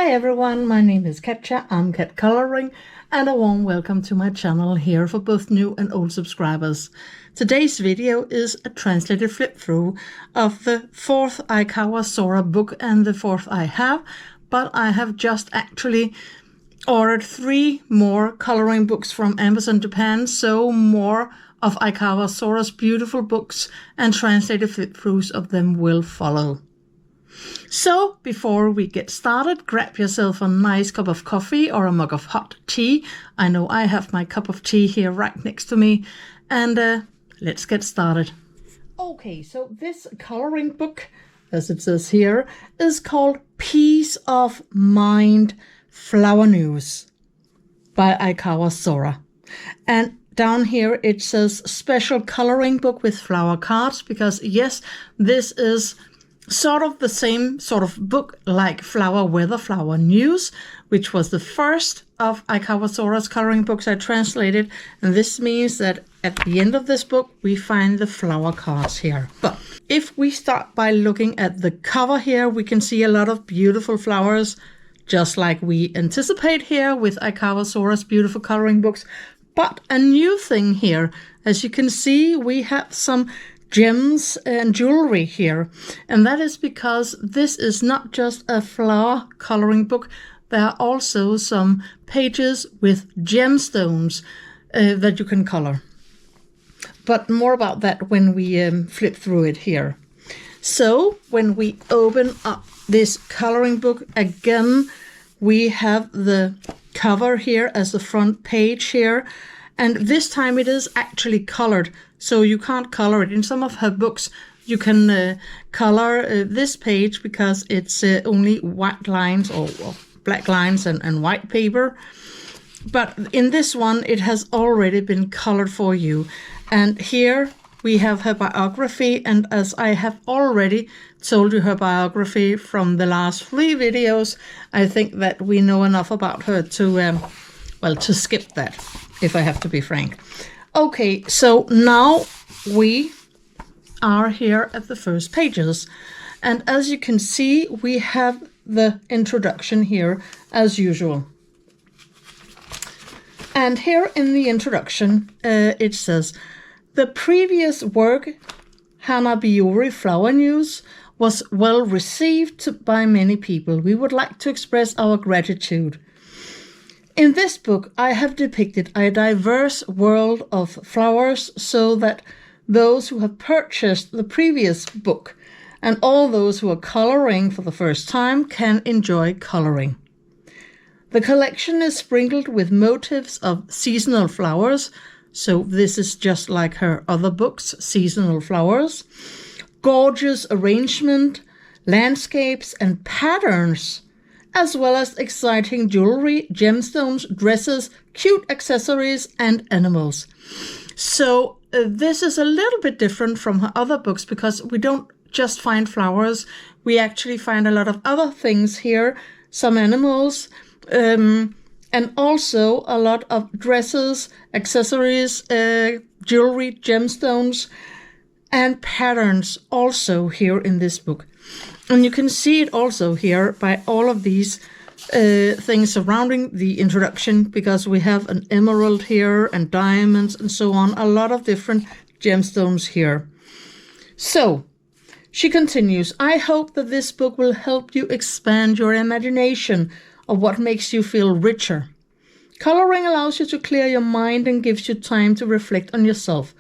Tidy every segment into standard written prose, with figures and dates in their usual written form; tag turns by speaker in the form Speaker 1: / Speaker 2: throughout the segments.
Speaker 1: Hi everyone, my name is Katja, I'm CatColouring, and a warm welcome to my channel here for both new and old subscribers. Today's video is a translated flip through of the fourth Aikawa Sora book and the fourth I have, but I have just actually ordered 3 more coloring books from Amazon Japan, so more of Aikawa Sora's beautiful books and translated flip throughs of them will follow. So, before we get started, grab yourself a nice cup of coffee or a mug of hot tea. I know I have my cup of tea here right next to me. And let's get started. Okay, so this coloring book, as it says here, is called Peace of Mind Flower News by Aikawa Sora. And down here it says special coloring book with flower cards, because yes, this is sort of the same sort of book like Flower Weather, Flower News, which was the first of Aikawa Sora's coloring books I translated. And this means that at the end of this book, we find the flower cards here. But if we start by looking at the cover here, we can see a lot of beautiful flowers, just like we anticipate here with Aikawa Sora's beautiful coloring books. But a new thing here, as you can see, we have some gems and jewelry here, and that is because this is not just a flower coloring book. There are also some pages with gemstones that you can color, but more about that when we flip through it here. So when we open up this coloring book again, we have the cover here as the front page here, and this time it is actually colored, so you can't color it. In some of her books, you can color this page because it's only white lines or black lines and white paper. But in this one, it has already been colored for you. And here we have her biography. And as I have already told you her biography from the last 3 videos, I think that we know enough about her to, to skip that, if I have to be frank. Okay, so now we are here at the first pages. And as you can see, we have the introduction here as usual. And here in the introduction, it says, the previous work, Hanabiori Flower News, was well received by many people. We would like to express our gratitude. In this book, I have depicted a diverse world of flowers so that those who have purchased the previous book and all those who are coloring for the first time can enjoy coloring. The collection is sprinkled with motifs of seasonal flowers, so this is just like her other books, Seasonal Flowers, gorgeous arrangement, landscapes and patterns, as well as exciting jewelry, gemstones, dresses, cute accessories, and animals. So this is a little bit different from her other books because we don't just find flowers. We actually find a lot of other things here, some animals, and also a lot of dresses, accessories, jewelry, gemstones, and patterns also here in this book. And you can see it also here by all of these things surrounding the introduction, because we have an emerald here and diamonds and so on, a lot of different gemstones here. So she continues, I hope that this book will help you expand your imagination of what makes you feel richer. Coloring allows you to clear your mind and gives you time to reflect on yourself.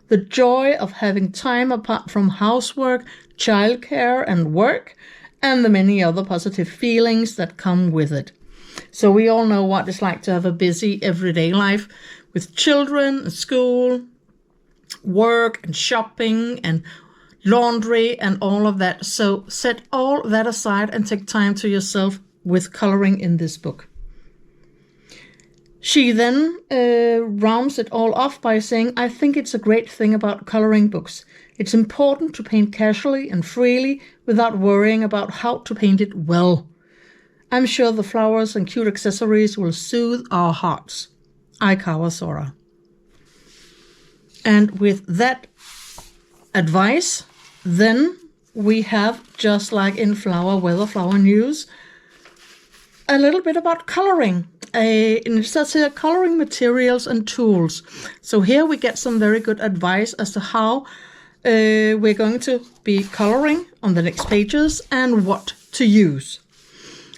Speaker 1: The joy of having time apart from housework, childcare and work, and the many other positive feelings that come with it. So we all know what it's like to have a busy everyday life with children and school, work and shopping and laundry and all of that. So set all that aside and take time to yourself with coloring in this book. She then rounds it all off by saying, I think it's a great thing about coloring books. It's important to paint casually and freely without worrying about how to paint it well. I'm sure the flowers and cute accessories will soothe our hearts. Aikawa Sora. And with that advice, then we have, just like in Flower Weather, Flower News, a little bit about coloring. And it says here, coloring materials and tools. So here we get some very good advice as to how we're going to be coloring on the next pages and what to use.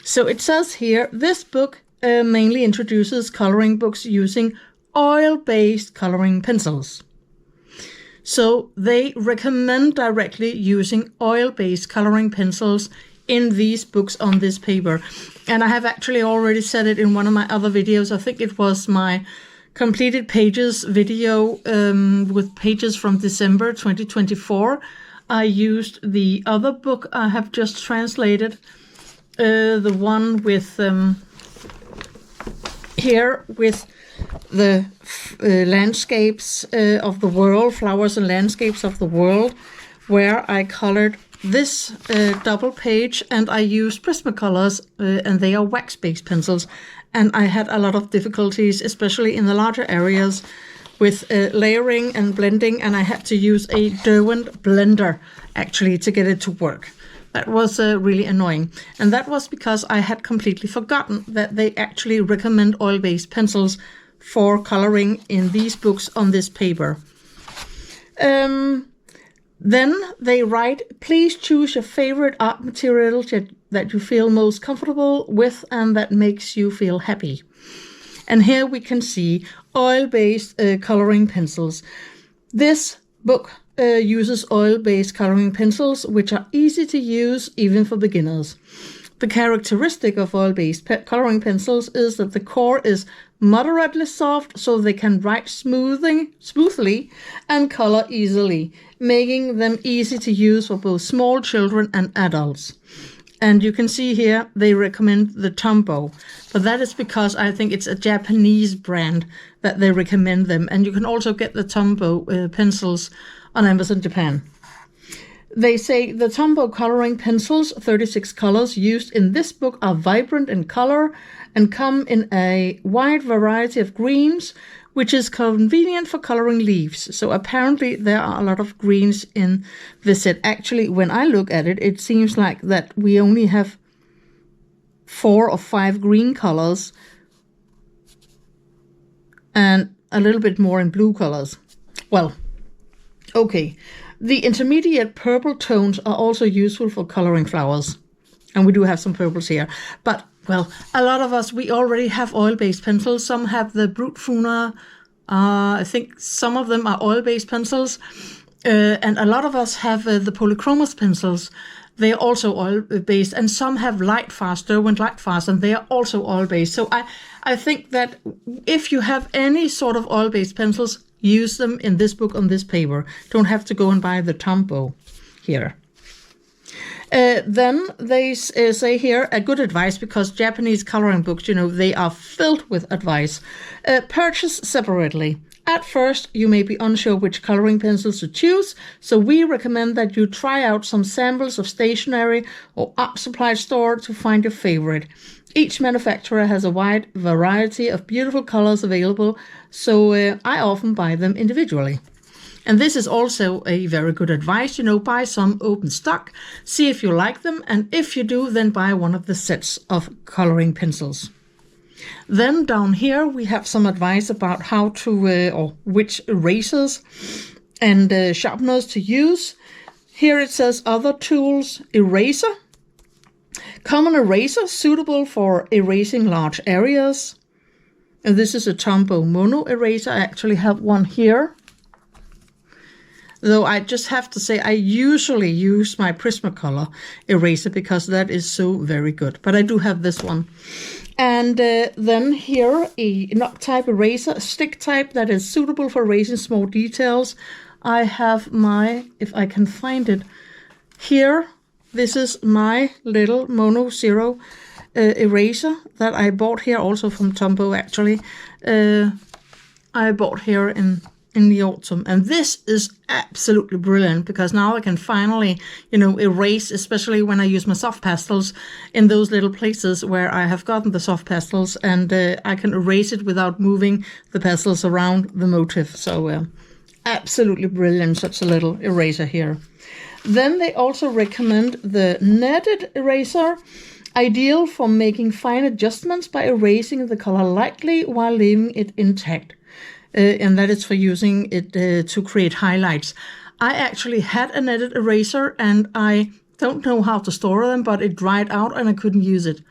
Speaker 1: So it says here, this book mainly introduces coloring books using oil-based coloring pencils. So they recommend directly using oil-based coloring pencils in these books on this paper. And I have actually already said it in one of my other videos. I think it was my completed pages video with pages from December 2024. I used the other book I have just translated, the one with here with the landscapes of the world, flowers and landscapes of the world, where I colored this double page, and I used Prismacolors, and they are wax-based pencils. And I had a lot of difficulties, especially in the larger areas, with layering and blending, and I had to use a Derwent blender actually to get it to work. That was really annoying. And that was because I had completely forgotten that they actually recommend oil-based pencils for coloring in these books on this paper. Then they write, please choose your favorite art material that you feel most comfortable with and that makes you feel happy. And here we can see oil-based coloring pencils. This book uses oil-based coloring pencils, which are easy to use even for beginners. The characteristic of oil-based coloring pencils is that the core is moderately soft, so they can write smoothly and color easily, making them easy to use for both small children and adults. And you can see here they recommend the Tombow, but that is because I think it's a Japanese brand that they recommend them. And you can also get the Tombow pencils on Amazon Japan. They say the Tombow coloring pencils, 36 colors used in this book, are vibrant in color and come in a wide variety of greens, which is convenient for coloring leaves. So apparently there are a lot of greens in this set. Actually, when I look at it, it seems like that we only have 4 or 5 green colors and a little bit more in blue colors. Well, okay. The intermediate purple tones are also useful for coloring flowers. And we do have some purples here. But, well, a lot of us, we already have oil-based pencils. Some have the Brute Funa. I think some of them are oil-based pencils. And a lot of us have the Polychromos pencils. They are also oil-based. And some have Lightfast, Derwent Lightfast, and they are also oil-based. So I think that if you have any sort of oil-based pencils, use them in this book on this paper. Don't have to go and buy the Tombow here. Then they say here, a good advice, because Japanese coloring books, you know, they are filled with advice. Purchase separately. At first, you may be unsure which coloring pencils to choose, so we recommend that you try out some samples of stationery or art supply store to find your favorite. Each manufacturer has a wide variety of beautiful colors available, so I often buy them individually. And this is also a very good advice, you know, buy some open stock, see if you like them, and if you do, then buy one of the sets of coloring pencils. Then down here we have some advice about how to, or which erasers and sharpeners to use. Here it says other tools, eraser. Common eraser, suitable for erasing large areas. And this is a Tombow mono eraser. I actually have one here. Though I just have to say I usually use my Prismacolor eraser because that is so very good. But I do have this one. And then here a knob type eraser, a stick type that is suitable for erasing small details. I have my, if I can find it, here. This is my little Mono Zero eraser that I bought here, also from Tombow actually. I bought here in the autumn, and this is absolutely brilliant because now I can finally, you know, erase, especially when I use my soft pastels in those little places where I have gotten the soft pastels, and I can erase it without moving the pastels around the motif. So absolutely brilliant, such a little eraser here. Then they also recommend the netted eraser. Ideal for making fine adjustments by erasing the color lightly while leaving it intact. And that is for using it to create highlights. I actually had an edit eraser and I don't know how to store them, but it dried out and I couldn't use it.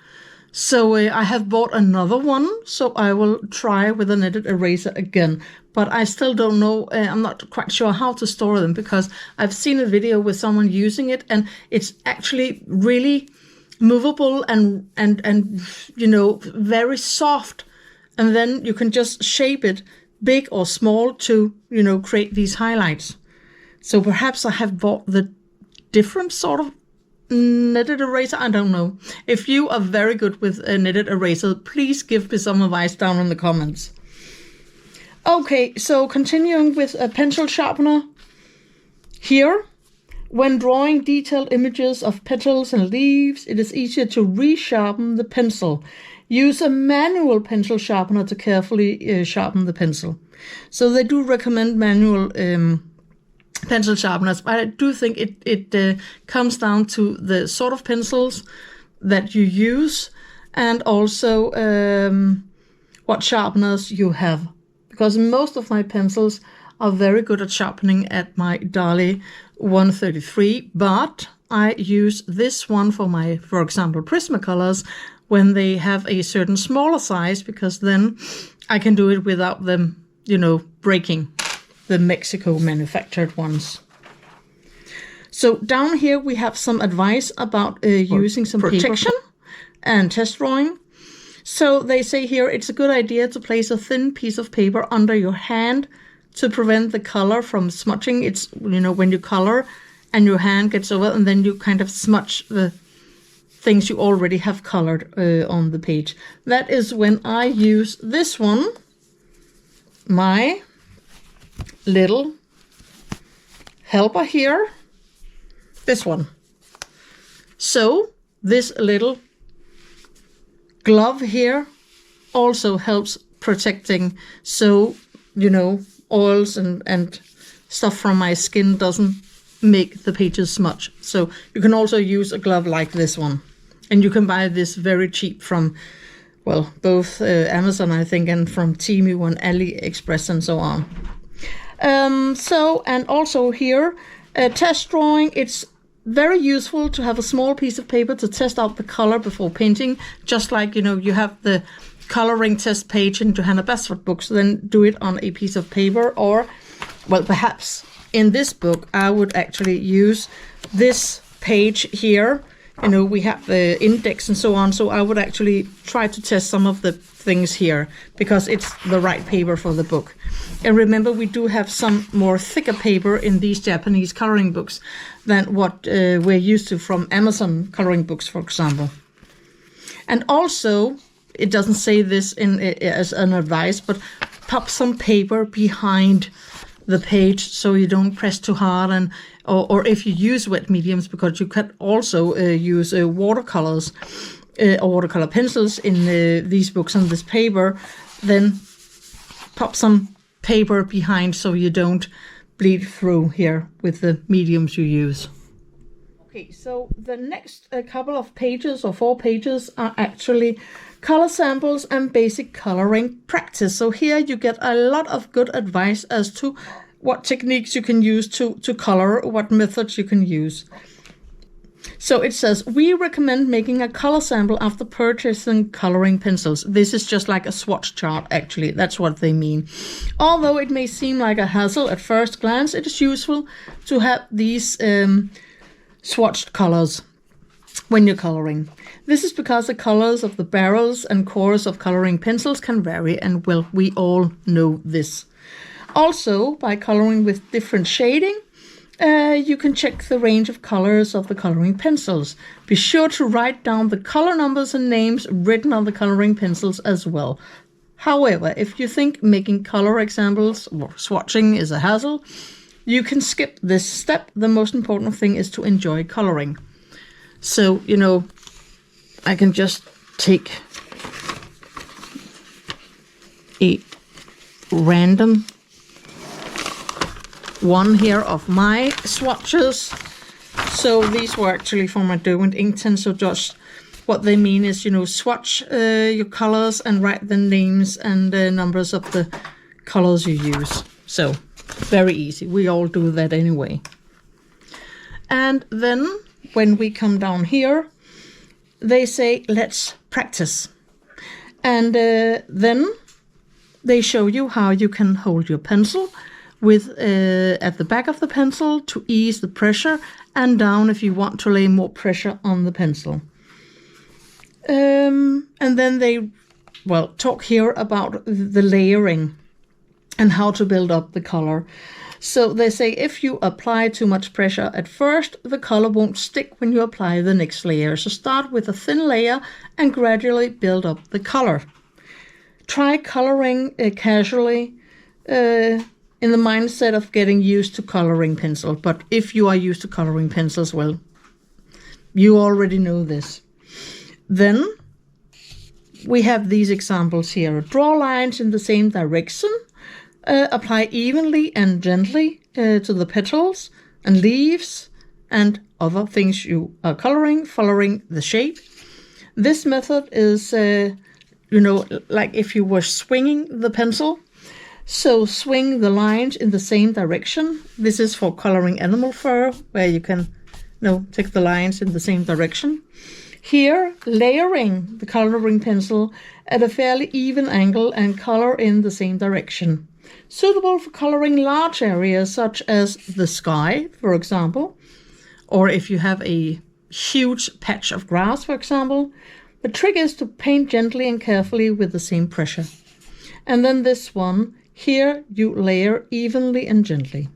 Speaker 1: So I have bought another one, so I will try with an edit eraser again. But I still don't know, I'm not quite sure how to store them, because I've seen a video with someone using it and it's actually really movable and you know, very soft. And then you can just shape it big or small to, you know, create these highlights. So perhaps I have bought the different sort of knitted eraser. I don't know. If you are very good with a knitted eraser, please give me some advice down in the comments. Okay, so continuing with a pencil sharpener. Here, when drawing detailed images of petals and leaves, it is easier to resharpen the pencil. Use a manual pencil sharpener to carefully sharpen the pencil. So they do recommend manual pencil sharpeners, but I do think it comes down to the sort of pencils that you use and also what sharpeners you have. Because most of my pencils are very good at sharpening at my Dali 133, but I use this one for my, for example, Prismacolors when they have a certain smaller size, because then I can do it without them, you know, breaking, the Mexico manufactured ones. So down here we have some advice about using some protection and test drawing. So they say here it's a good idea to place a thin piece of paper under your hand to prevent the color from smudging. It's, you know, when you color and your hand gets over and then you kind of smudge the things you already have colored on the page. That is when I use this one, my little helper here, this one. So this little glove here also helps protecting, so, you know, oils and stuff from my skin doesn't make the pages smudge. So you can also use a glove like this one, and you can buy this very cheap from, well, both Amazon, I think, and from Temu and AliExpress and so on. So, and also here, test drawing, it's very useful to have a small piece of paper to test out the color before painting, just like, you know, you have the coloring test page in Johanna Basford books, then do it on a piece of paper, or, well, perhaps in this book, I would actually use this page here. You know, we have the index and so on, so I would actually try to test some of the things here, because it's the right paper for the book. And remember, we do have some more thicker paper in these Japanese coloring books than what we're used to from Amazon coloring books, for example. And also, it doesn't say this as an advice, but pop some paper behind the page so you don't press too hard, and or if you use wet mediums, because you can also use watercolors or watercolor pencils in these books on this paper, then pop some paper behind so you don't bleed through here with the mediums you use. Okay, so the next couple of pages, or 4 pages, are actually color samples and basic coloring practice. So here you get a lot of good advice as to what techniques you can use to color, what methods you can use. So it says, we recommend making a color sample after purchasing coloring pencils. This is just like a swatch chart, actually. That's what they mean. Although it may seem like a hassle at first glance, it is useful to have these swatched colors when you're coloring. This is because the colors of the barrels and cores of coloring pencils can vary, and, well, we all know this. Also, by coloring with different shading, you can check the range of colors of the coloring pencils. Be sure to write down the color numbers and names written on the coloring pencils as well. However, if you think making color examples or swatching is a hassle, you can skip this step. The most important thing is to enjoy coloring. So, you know, I can just take a random one here of my swatches. So these were actually from my Derwent Inkten, so just what they mean is, swatch your colors and write the names and numbers of the colors you use. So, very easy. We all do that anyway. And then, when we come down here, they say, let's practice. And then they show you how you can hold your pencil with at the back of the pencil to ease the pressure, and down if you want to lay more pressure on the pencil. And then they, talk here about the layering and how to build up the color. So they say if you apply too much pressure at first, the color won't stick when you apply the next layer. So start with a thin layer and gradually build up the color. Try coloring casually in the mindset of getting used to coloring pencil. But if you are used to coloring pencils, well, you already know this. Then we have these examples here. Draw lines in the same direction. Apply evenly and gently to the petals and leaves and other things you are coloring, following the shape. This method is, like if you were swinging the pencil. So swing the lines in the same direction. This is for coloring animal fur, where you can, take the lines in the same direction. Here, layering the coloring pencil at a fairly even angle and color in the same direction. Suitable for coloring large areas such as the sky, for example, or if you have a huge patch of grass, for example. The trick is to paint gently and carefully with the same pressure. And then this one, here you layer evenly and gently.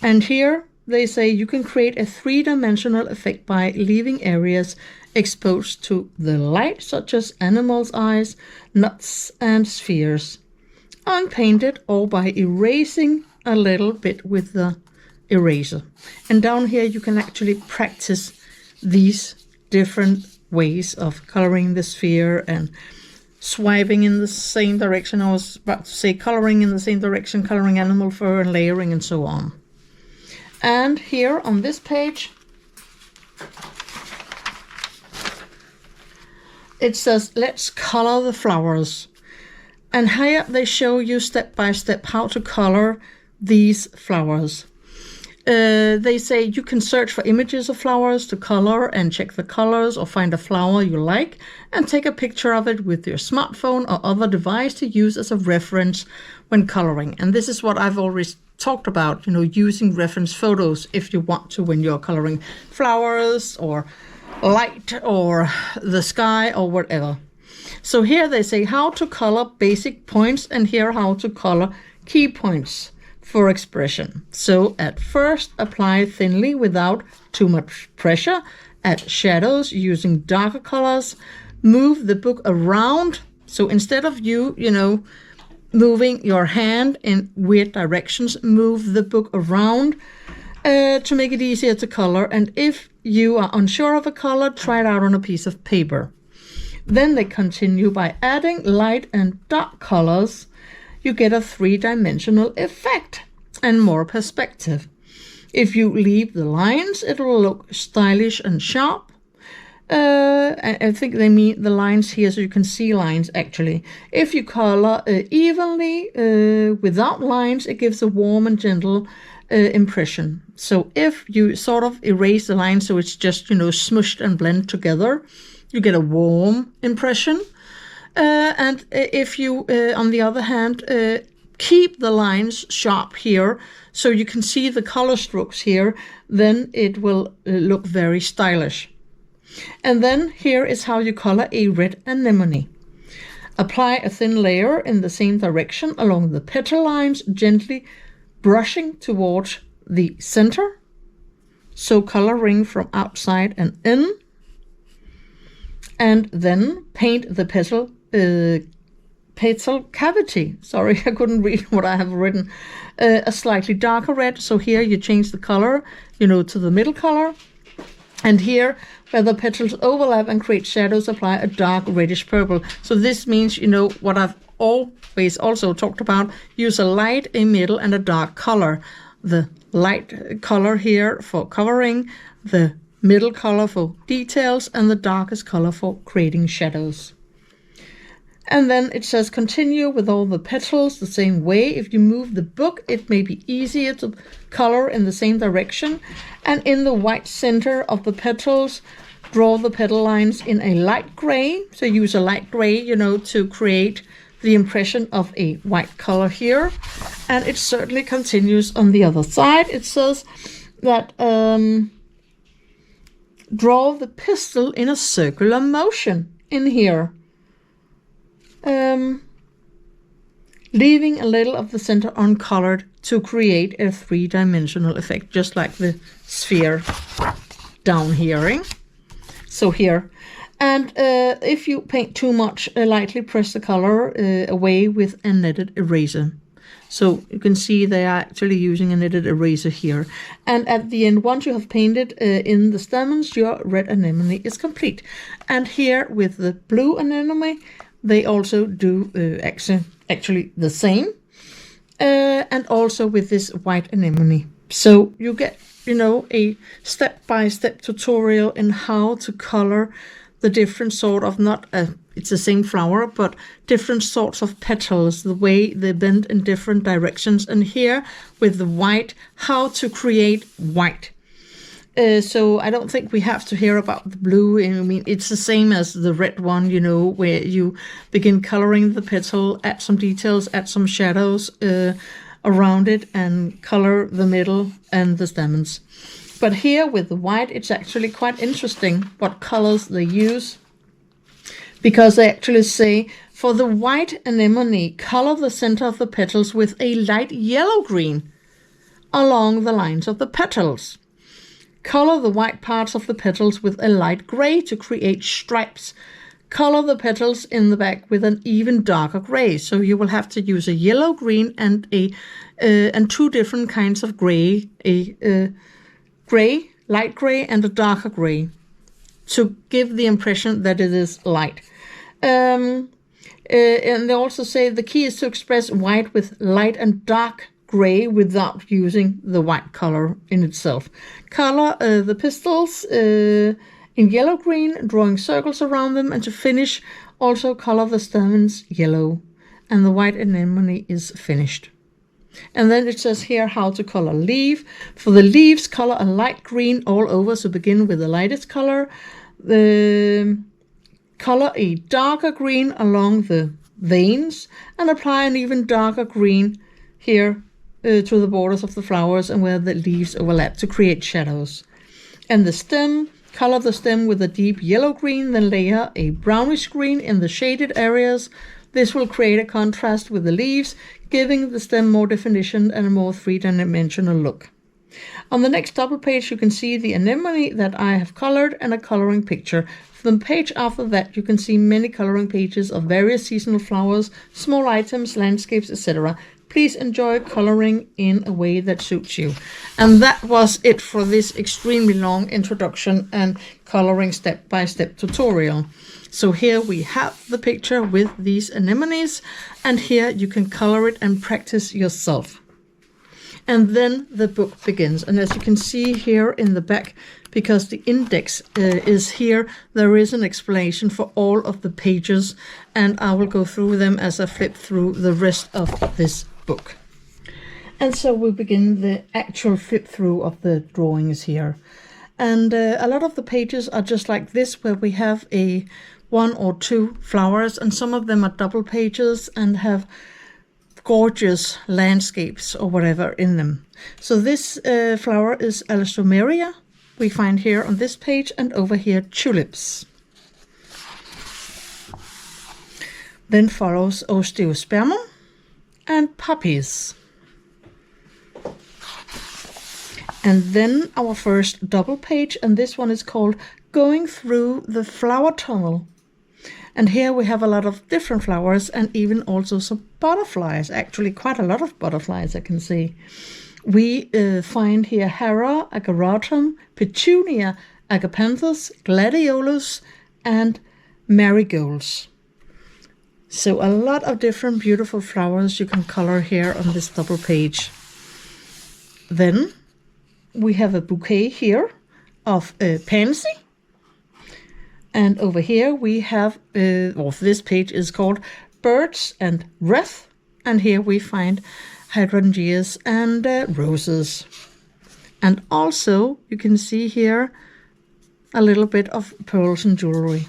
Speaker 1: And here they say you can create a three-dimensional effect by leaving areas exposed to the light, such as animals' eyes, nuts, and spheres, unpainted, or by erasing a little bit with the eraser. And down here you can actually practice these different ways of coloring the sphere and swiping in the same direction. I was about to say coloring in the same direction, coloring animal fur and layering and so on. And here on this page, it says, let's color the flowers. And here they show you step by step how to color these flowers. They say you can search for images of flowers to color and check the colors, or find a flower you like and take a picture of it with your smartphone or other device to use as a reference when coloring. And this is what I've always talked about, using reference photos if you want to when you're coloring flowers or light or the sky or whatever. So here they say how to color basic points, and here how to color key points for expression. So at first, apply thinly without too much pressure. Add shadows using darker colors. Move the book around. So instead of you moving your hand in weird directions, move the book around to make it easier to color. And if you are unsure of a color, try it out on a piece of paper. Then they continue by adding light and dark colors. You get a three-dimensional effect and more perspective. If you leave the lines, it will look stylish and sharp. I think they mean the lines here, so you can see lines actually. If you color evenly without lines, it gives a warm and gentle impression. So if you sort of erase the lines so it's just, smushed and blend together, you get a warm impression. And if you, on the other hand, keep the lines sharp here, so you can see the color strokes here, then it will look very stylish. And then here is how you color a red anemone. Apply a thin layer in the same direction along the petal lines, gently brushing towards the center. So coloring from outside and in. And then paint the petal cavity. Sorry, I couldn't read what I have written. A slightly darker red. So here you change the color, to the middle color. And here, where the petals overlap and create shadows, apply a dark reddish purple. So this means, what I've always also talked about, use a light, a middle, and a dark color. The light color here for covering, the middle color for details, and the darkest color for creating shadows. And then it says continue with all the petals the same way. If you move the book, it may be easier to color in the same direction. And in the white center of the petals, draw the petal lines in a light gray. So use a light gray, to create the impression of a white color here. And it certainly continues on the other side. It says that draw the pistil in a circular motion in here. Leaving a little of the center uncolored to create a three-dimensional effect, just like the sphere down here. So here. And if you paint too much, lightly press the color away with a kneaded eraser. So you can see they are actually using a kneaded eraser here. And at the end, once you have painted in the stamens, your red anemone is complete. And here with the blue anemone, they also do actually the same, and also with this white anemone. So you get, a step-by-step tutorial in how to color the different sort of, it's the same flower, but different sorts of petals, the way they bend in different directions. And here with the white, how to create white. So I don't think we have to hear about the blue. I mean, it's the same as the red one, where you begin coloring the petal, add some details, add some shadows around it, and color the middle and the stamens. But here with the white, it's actually quite interesting what colors they use, because they actually say, for the white anemone, color the center of the petals with a light yellow-green along the lines of the petals. Color the white parts of the petals with a light gray to create stripes. Color the petals in the back with an even darker gray. So you will have to use a yellow, green, and two different kinds of gray, a gray, light gray, and a darker gray, to give the impression that it is light. And they also say the key is to express white with light and dark gray without using the white color in itself. Color the pistils in yellow-green, drawing circles around them, and to finish, also color the stamens yellow, and the white anemone is finished. And then it says here how to color leaf. For the leaves, color a light green all over, so begin with the lightest color. Color a darker green along the veins, and apply an even darker green here to the borders of the flowers and where the leaves overlap to create shadows. And the stem, color the stem with a deep yellow-green, then layer a brownish green in the shaded areas. This will create a contrast with the leaves, giving the stem more definition and a more three-dimensional look. On the next double page, you can see the anemone that I have colored and a coloring picture. For the page after that, you can see many coloring pages of various seasonal flowers, small items, landscapes, etc. Please enjoy coloring in a way that suits you. And that was it for this extremely long introduction and coloring step-by-step tutorial. So here we have the picture with these anemones, and here you can color it and practice yourself. And then the book begins. And as you can see here in the back, because the index is here, there is an explanation for all of the pages, and I will go through them as I flip through the rest of this book. And so we begin the actual flip through of the drawings here. And a lot of the pages are just like this, where we have one or two flowers, and some of them are double pages and have gorgeous landscapes or whatever in them. So this flower is Alistromeria, we find here on this page, and over here tulips. Then follows Osteospermum and poppies. And then our first double page, and this one is called Going Through the Flower Tunnel. And here we have a lot of different flowers, and even also some butterflies, actually quite a lot of butterflies I can see. We find here Hera, Ageratum, Petunia, Agapanthus, Gladiolus, and marigolds. So a lot of different beautiful flowers you can color here on this double page. Then we have a bouquet here of pansy. And over here we have, this page is called Birds and Wreath. And here we find hydrangeas and roses. And also you can see here a little bit of pearls and jewelry.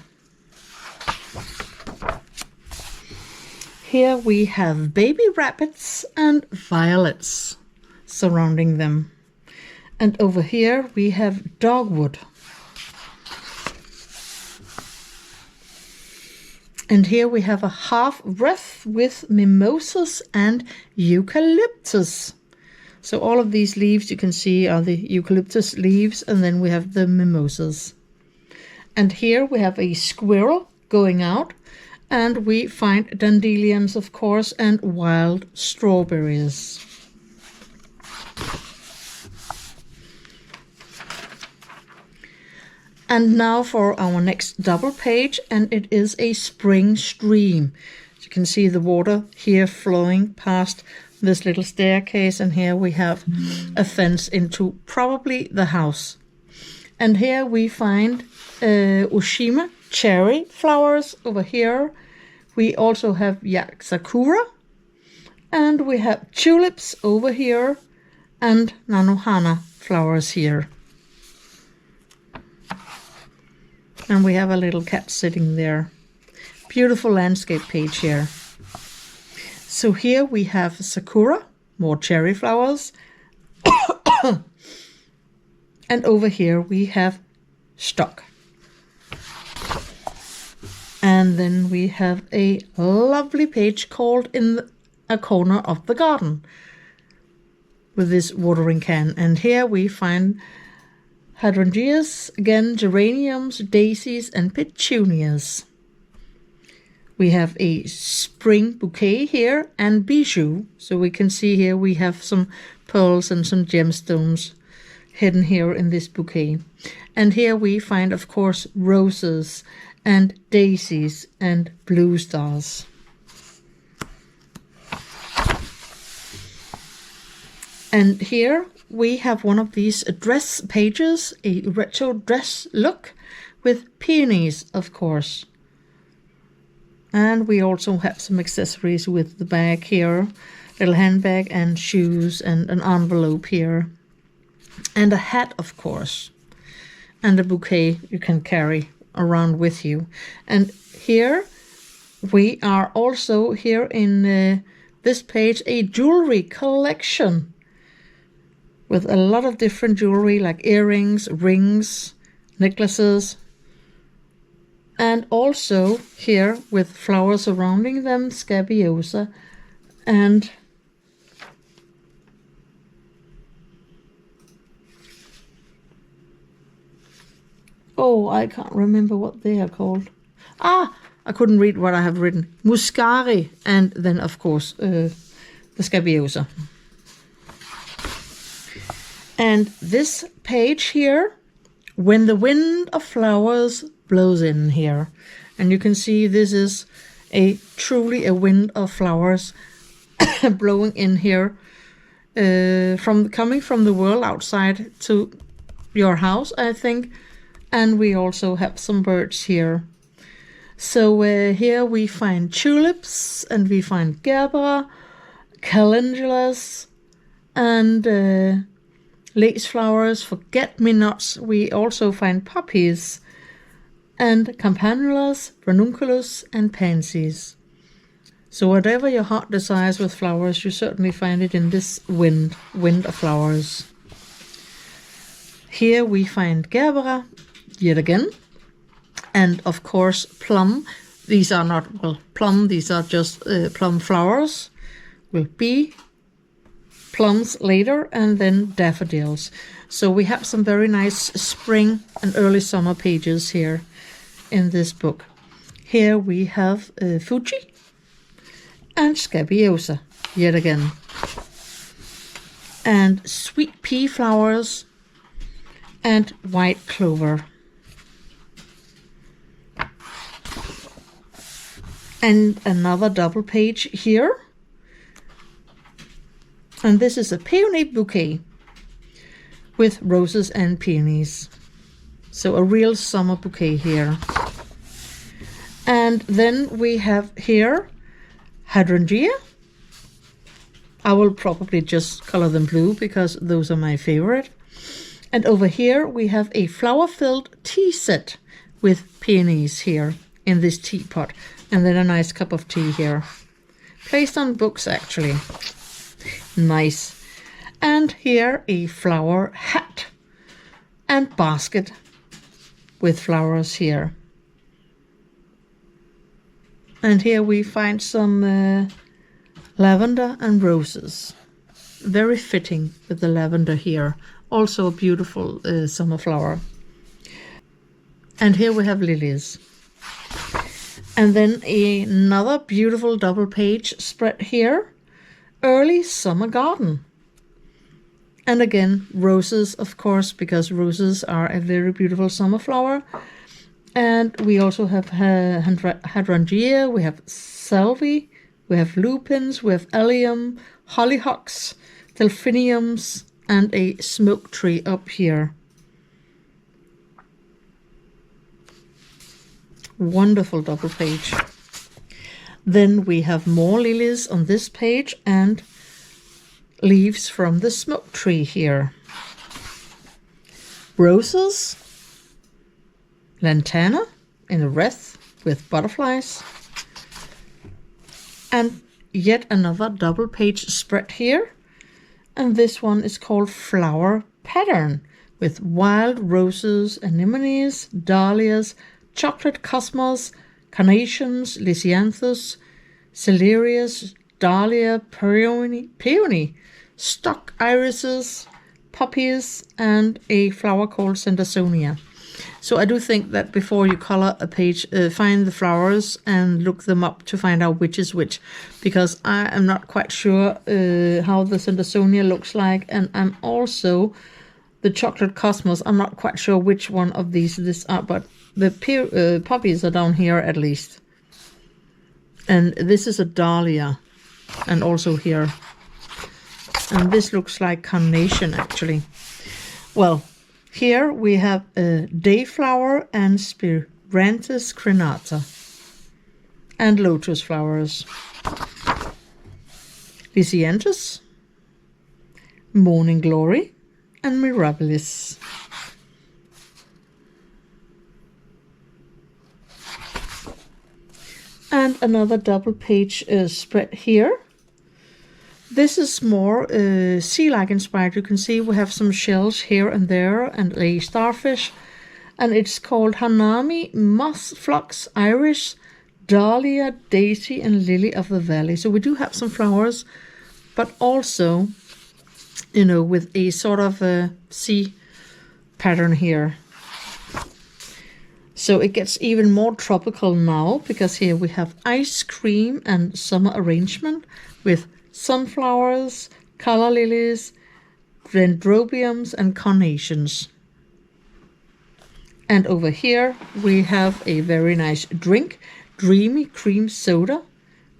Speaker 1: Here we have baby rabbits and violets surrounding them. And over here we have dogwood. And here we have a half wreath with mimosas and eucalyptus. So all of these leaves you can see are the eucalyptus leaves, and then we have the mimosas. And here we have a squirrel going out, and we find dandelions, of course, and wild strawberries. And now for our next double page, and it is a spring stream. As you can see the water here flowing past this little staircase, and here we have a fence into probably the house. And here we find Oshima cherry flowers over here. We also have yak sakura, and we have tulips over here, and nanohana flowers here. And we have a little cat sitting there. Beautiful landscape page here. So here we have sakura, more cherry flowers. And over here we have stock. And then we have a lovely page called In a Corner of the Garden with this watering can. And here we find hydrangeas, again geraniums, daisies and petunias. We have a spring bouquet here and bijou. So we can see here we have some pearls and some gemstones hidden here in this bouquet. And here we find, of course, roses and daisies and blue stars. And here we have one of these dress pages, a retro dress look with peonies, of course. And we also have some accessories with the bag here, little handbag and shoes and an envelope here. And a hat, of course. And a bouquet you can carry around with you. And here we are also here in this page, a jewelry collection with a lot of different jewelry like earrings, rings, necklaces. And also here with flowers surrounding them, scabiosa and I can't remember what they are called. I couldn't read what I have written. Muscari, and then of course the scabiosa. And this page here, When the Wind of Flowers Blows in here. And you can see this is truly a wind of flowers blowing in here, coming from the world outside to your house, I think. And we also have some birds here. So here we find tulips, and we find gerbera, calendulas, and lace flowers, forget-me-nots. We also find poppies, and campanulas, ranunculus, and pansies. So whatever your heart desires with flowers, you certainly find it in this wind of flowers. Here we find gerbera, yet again, and of course plum. These are not, plum, these are just plum flowers. Will be plums later, and then daffodils. So we have some very nice spring and early summer pages here in this book. Here we have Fuji and scabiosa, yet again. And sweet pea flowers and white clover. And another double page here. And this is a peony bouquet with roses and peonies. So a real summer bouquet here. And then we have here hydrangea. I will probably just color them blue because those are my favorite. And over here we have a flower-filled tea set with peonies here in this teapot. And then a nice cup of tea here. Placed on books actually. Nice. And here a flower hat and basket with flowers here. And here we find some lavender and roses. Very fitting with the lavender here. Also a beautiful summer flower. And here we have lilies. And then another beautiful double page spread here. Early summer garden. And again, roses, of course, because roses are a very beautiful summer flower. And we also have hydrangea, we have salvia, we have lupins, we have allium, hollyhocks, delphiniums, and a smoke tree up here. Wonderful double page. Then we have more lilies on this page and leaves from the smoke tree here. Roses. Lantana in a wreath with butterflies. And yet another double page spread here. And this one is called Flower Pattern with wild roses, anemones, dahlias, chocolate cosmos, carnations, lisianthus, celerias, dahlia, peony, stock irises, poppies, and a flower called Centaurea. So I do think that before you color a page, find the flowers and look them up to find out which is which, because I am not quite sure how the Centaurea looks like, and I'm also the chocolate cosmos. I'm not quite sure which one of these are, but the poppies are down here at least. And this is a dahlia, and also here. And this looks like carnation actually. Well, here we have a dayflower and Spiranthus crenata and lotus flowers. Lisianthus, morning glory, and mirabilis. And another double page spread here. This is more sea-like inspired. You can see we have some shells here and there and a starfish. And it's called Hanami, Moss, Phlox, Iris, Dahlia, Daisy, and Lily of the Valley. So we do have some flowers, but also, you know, with a sort of a sea pattern here. So it gets even more tropical now, because here we have ice cream and summer arrangement with sunflowers, color lilies, dendrobiums, and carnations. And over here we have a very nice drink, dreamy cream soda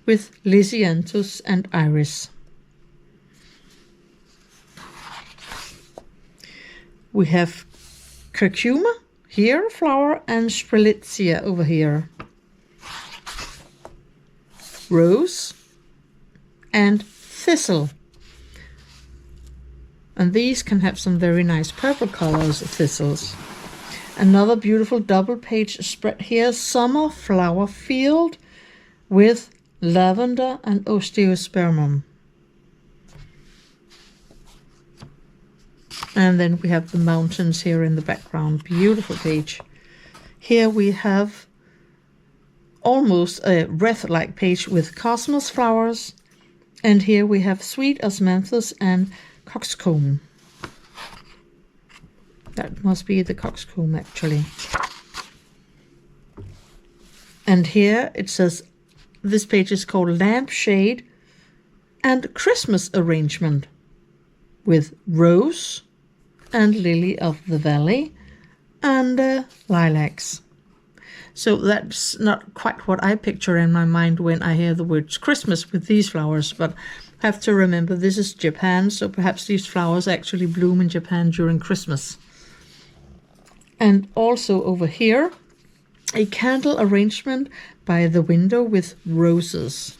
Speaker 1: with lisianthus and iris. We have curcuma here, flower, and strelitzia over here. Rose and thistle. And these can have some very nice purple colors, thistles. Another beautiful double page spread here, summer flower field with lavender and osteospermum. And then we have the mountains here in the background. Beautiful page. Here we have almost a wreath-like page with cosmos flowers. And here we have sweet osmanthus and coxcomb. That must be the coxcomb actually. And here it says, this page is called Lampshade and Christmas Arrangement with rose and lily of the valley and lilacs. So that's not quite what I picture in my mind when I hear the words Christmas with these flowers, but I have to remember this is Japan, so perhaps these flowers actually bloom in Japan during Christmas. And also over here, a candle arrangement by the window with roses.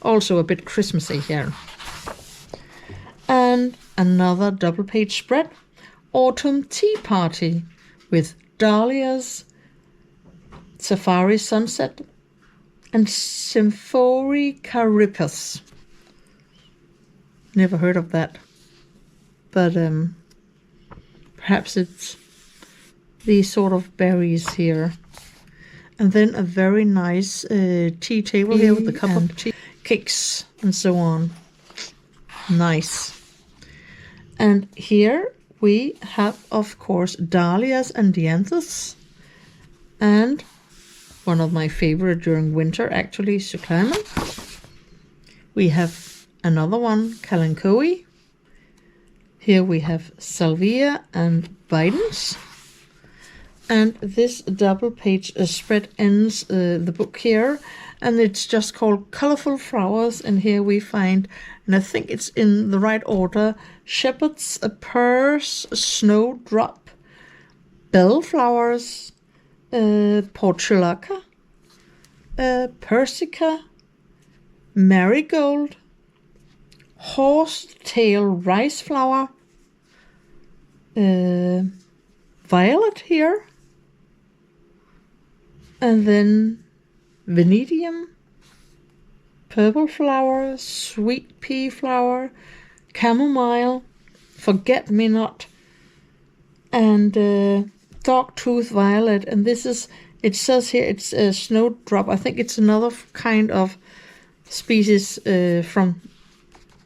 Speaker 1: Also a bit Christmassy here. And another double page spread, Autumn Tea Party with dahlias, Safari Sunset, and Symphori Caripas. Never heard of that, but perhaps it's these sort of berries here. And then a very nice tea table here with a cup of tea, cakes, and so on. Nice. And here we have, of course, dahlias and dianthus. And one of my favorite during winter, actually, cyclamen. We have another one, kalanchoe. Here we have salvia and bidens. And this double page spread ends the book here, and it's just called Colorful Flowers. And here we find, and I think it's in the right order, shepherd's purse, snowdrop, bellflowers, portulaca, persica, marigold, horsetail rice flower, violet here, and then Venedium, purple flower, sweet pea flower, chamomile, forget-me-not, and dogtooth violet. And this is, it says here it's a snowdrop. I think it's another kind of species from,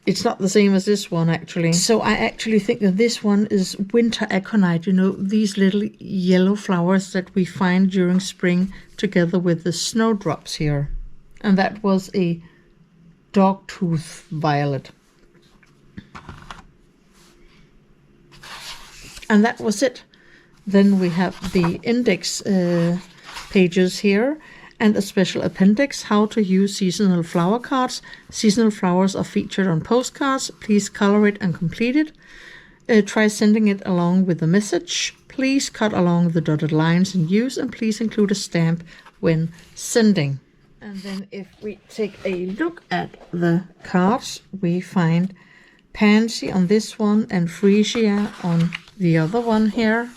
Speaker 1: it's not the same as this one actually. So I actually think that this one is winter aconite, you know, these little yellow flowers that we find during spring together with the snowdrops here. And that was a dogtooth violet. And that was it. Then we have the index pages here and a special appendix, how to use seasonal flower cards. Seasonal flowers are featured on postcards. Please color it and complete it. Try sending it along with the message. Please cut along the dotted lines in use, and please include a stamp when sending. And then if we take a look at the cards, we find pansy on this one and freesia on the other one here.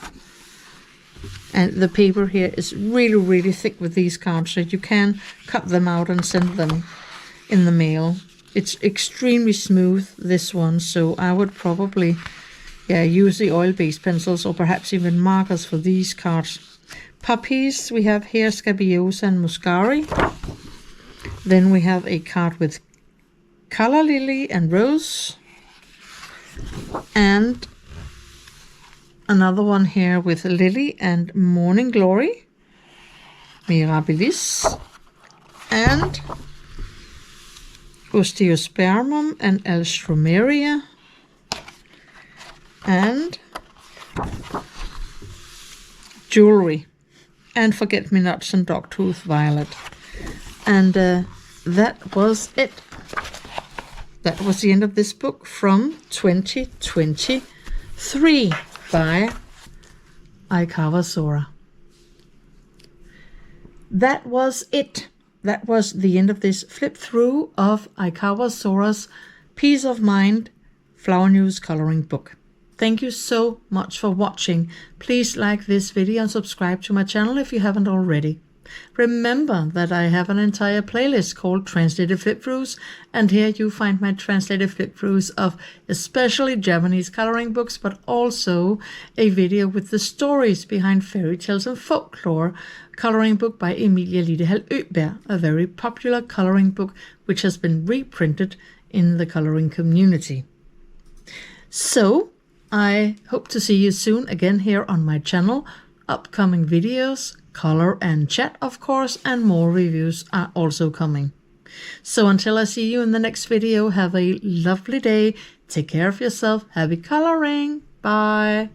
Speaker 1: And the paper here is really, really thick with these cards, so you can cut them out and send them in the mail. It's extremely smooth, this one, so I would probably use the oil-based pencils or perhaps even markers for these cards. Puppies, we have here Scabiosa and Muscari. Then we have a card with Calla Lily and Rose. And another one here with Lily and Morning Glory, Mirabilis, and Osteospermum and Alstroemeria, and jewelry, and forget-me-nots and dogtooth violet. And that was it. That was the end of this book from 2023. By Aikawa Sora. That was it. That was the end of this flip through of Aikawa Sora's Peace of Mind Flower News coloring book. Thank you so much for watching. Please like this video and subscribe to my channel if you haven't already. Remember that I have an entire playlist called Translated Flip-Throughs, and here you find my translated flip-throughs of especially Japanese coloring books, but also a video with the stories behind fairy tales and folklore coloring book by Emilie Lidehall Øberg, a very popular coloring book which has been reprinted in the coloring community. So, I hope to see you soon again here on my channel. Upcoming videos, color and chat, of course, and more reviews are also coming. So until I see you in the next video, have a lovely day. Take care of yourself. Happy coloring. Bye.